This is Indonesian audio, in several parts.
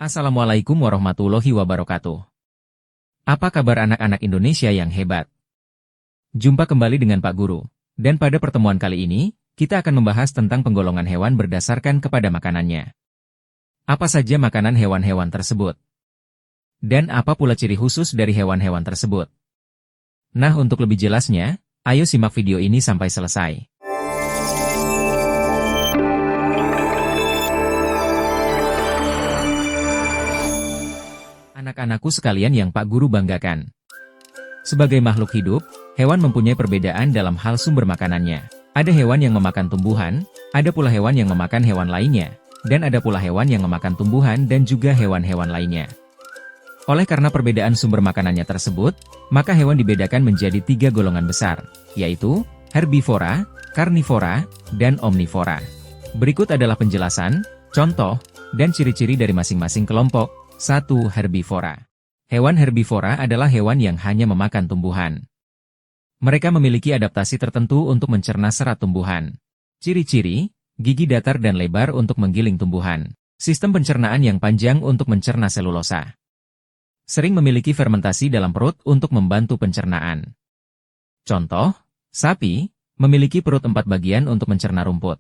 Assalamualaikum warahmatullahi wabarakatuh. Apa kabar anak-anak Indonesia yang hebat? Jumpa kembali dengan Pak Guru. Dan pada pertemuan kali ini, kita akan membahas tentang penggolongan hewan berdasarkan kepada makanannya. Apa saja makanan hewan-hewan tersebut? Dan apa pula ciri khusus dari hewan-hewan tersebut? Nah, untuk lebih jelasnya, ayo simak video ini sampai selesai. Anak-anakku sekalian yang Pak Guru banggakan. Sebagai makhluk hidup, hewan mempunyai perbedaan dalam hal sumber makanannya. Ada hewan yang memakan tumbuhan, ada pula hewan yang memakan hewan lainnya, dan ada pula hewan yang memakan tumbuhan dan juga hewan-hewan lainnya. Oleh karena perbedaan sumber makanannya tersebut, maka hewan dibedakan menjadi 3 golongan besar, yaitu herbivora, karnivora, dan omnivora. Berikut adalah penjelasan, contoh, dan ciri-ciri dari masing-masing kelompok. 1. Herbivora. Hewan herbivora adalah hewan yang hanya memakan tumbuhan. Mereka memiliki adaptasi tertentu untuk mencerna serat tumbuhan. Ciri-ciri, gigi datar dan lebar untuk menggiling tumbuhan. Sistem pencernaan yang panjang untuk mencerna selulosa. Sering memiliki fermentasi dalam perut untuk membantu pencernaan. Contoh, sapi, memiliki perut 4 bagian untuk mencerna rumput.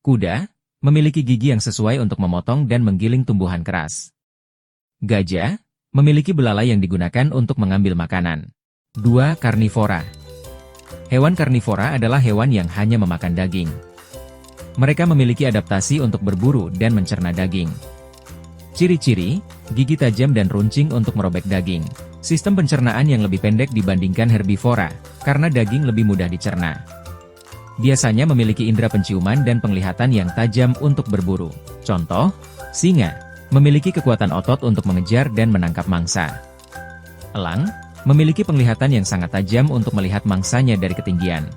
Kuda, memiliki gigi yang sesuai untuk memotong dan menggiling tumbuhan keras. Gajah, memiliki belalai yang digunakan untuk mengambil makanan. 2. Karnivora. Hewan karnivora adalah hewan yang hanya memakan daging. Mereka memiliki adaptasi untuk berburu dan mencerna daging. Ciri-ciri, gigi tajam dan runcing untuk merobek daging. Sistem pencernaan yang lebih pendek dibandingkan herbivora, karena daging lebih mudah dicerna. Biasanya memiliki indera penciuman dan penglihatan yang tajam untuk berburu. Contoh, singa, memiliki kekuatan otot untuk mengejar dan menangkap mangsa. Elang, memiliki penglihatan yang sangat tajam untuk melihat mangsanya dari ketinggian.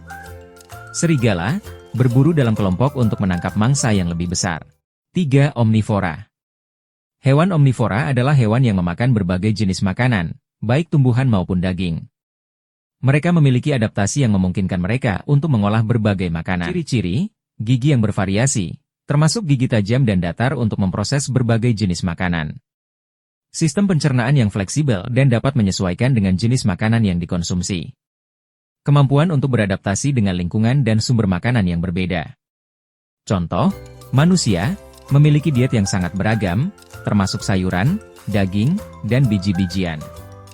Serigala, berburu dalam kelompok untuk menangkap mangsa yang lebih besar. 3. Omnivora. Hewan omnivora adalah hewan yang memakan berbagai jenis makanan, baik tumbuhan maupun daging. Mereka memiliki adaptasi yang memungkinkan mereka untuk mengolah berbagai makanan. Ciri-ciri, gigi yang bervariasi, termasuk gigi tajam dan datar untuk memproses berbagai jenis makanan. Sistem pencernaan yang fleksibel dan dapat menyesuaikan dengan jenis makanan yang dikonsumsi. Kemampuan untuk beradaptasi dengan lingkungan dan sumber makanan yang berbeda. Contoh, manusia memiliki diet yang sangat beragam, termasuk sayuran, daging, dan biji-bijian.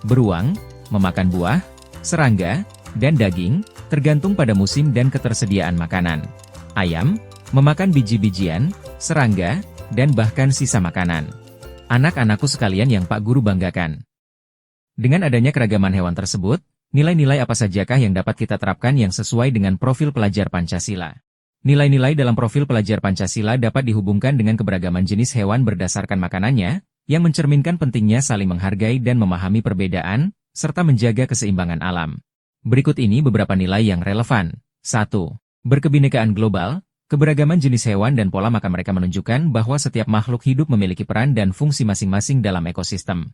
Beruang memakan buah, serangga, dan daging, tergantung pada musim dan ketersediaan makanan. Ayam memakan biji-bijian, serangga, dan bahkan sisa makanan. Anak-anakku sekalian yang Pak Guru banggakan. Dengan adanya keragaman hewan tersebut, nilai-nilai apa sajakah yang dapat kita terapkan yang sesuai dengan profil pelajar Pancasila? Nilai-nilai dalam profil pelajar Pancasila dapat dihubungkan dengan keberagaman jenis hewan berdasarkan makanannya, yang mencerminkan pentingnya saling menghargai dan memahami perbedaan, serta menjaga keseimbangan alam. Berikut ini beberapa nilai yang relevan. 1. Berkebinekaan global. Keberagaman jenis hewan dan pola makan mereka menunjukkan bahwa setiap makhluk hidup memiliki peran dan fungsi masing-masing dalam ekosistem.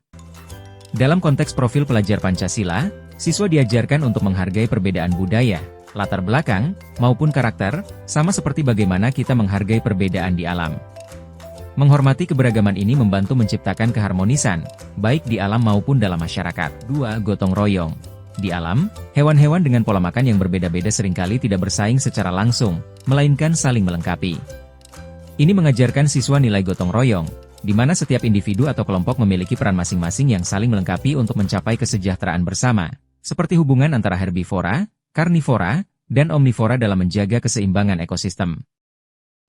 Dalam konteks profil pelajar Pancasila, siswa diajarkan untuk menghargai perbedaan budaya, latar belakang, maupun karakter, sama seperti bagaimana kita menghargai perbedaan di alam. Menghormati keberagaman ini membantu menciptakan keharmonisan, baik di alam maupun dalam masyarakat. 2. Gotong royong. Di alam, hewan-hewan dengan pola makan yang berbeda-beda seringkali tidak bersaing secara langsung, melainkan saling melengkapi. Ini mengajarkan siswa nilai gotong royong, di mana setiap individu atau kelompok memiliki peran masing-masing yang saling melengkapi untuk mencapai kesejahteraan bersama, seperti hubungan antara herbivora, karnivora, dan omnivora dalam menjaga keseimbangan ekosistem.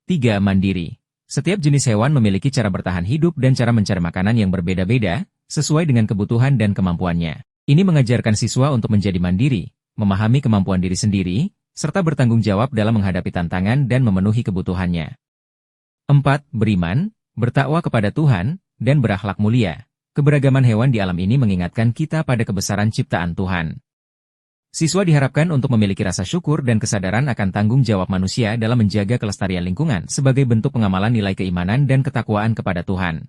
3. Mandiri. Setiap jenis hewan memiliki cara bertahan hidup dan cara mencari makanan yang berbeda-beda, sesuai dengan kebutuhan dan kemampuannya. Ini mengajarkan siswa untuk menjadi mandiri, memahami kemampuan diri sendiri, serta bertanggung jawab dalam menghadapi tantangan dan memenuhi kebutuhannya. 4. Beriman, bertakwa kepada Tuhan, dan berakhlak mulia. Keberagaman hewan di alam ini mengingatkan kita pada kebesaran ciptaan Tuhan. Siswa diharapkan untuk memiliki rasa syukur dan kesadaran akan tanggung jawab manusia dalam menjaga kelestarian lingkungan sebagai bentuk pengamalan nilai keimanan dan ketakwaan kepada Tuhan.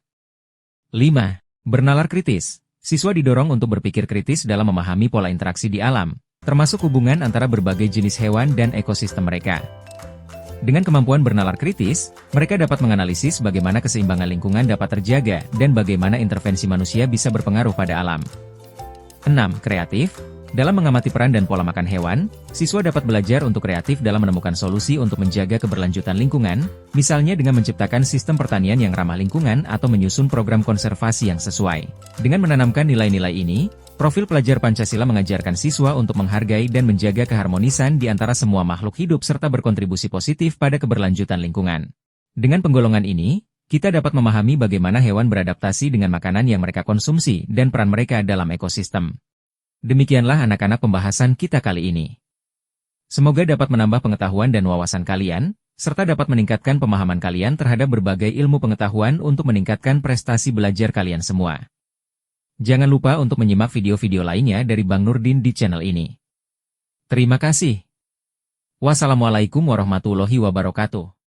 5. Bernalar kritis. Siswa didorong untuk berpikir kritis dalam memahami pola interaksi di alam, termasuk hubungan antara berbagai jenis hewan dan ekosistem mereka. Dengan kemampuan bernalar kritis, mereka dapat menganalisis bagaimana keseimbangan lingkungan dapat terjaga dan bagaimana intervensi manusia bisa berpengaruh pada alam. 6. Kreatif. Dalam mengamati peran dan pola makan hewan, siswa dapat belajar untuk kreatif dalam menemukan solusi untuk menjaga keberlanjutan lingkungan, misalnya dengan menciptakan sistem pertanian yang ramah lingkungan atau menyusun program konservasi yang sesuai. Dengan menanamkan nilai-nilai ini, profil pelajar Pancasila mengajarkan siswa untuk menghargai dan menjaga keharmonisan di antara semua makhluk hidup serta berkontribusi positif pada keberlanjutan lingkungan. Dengan penggolongan ini, kita dapat memahami bagaimana hewan beradaptasi dengan makanan yang mereka konsumsi dan peran mereka dalam ekosistem. Demikianlah anak-anak pembahasan kita kali ini. Semoga dapat menambah pengetahuan dan wawasan kalian, serta dapat meningkatkan pemahaman kalian terhadap berbagai ilmu pengetahuan untuk meningkatkan prestasi belajar kalian semua. Jangan lupa untuk menyimak video-video lainnya dari Bang Nurdin di channel ini. Terima kasih. Wassalamualaikum warahmatullahi wabarakatuh.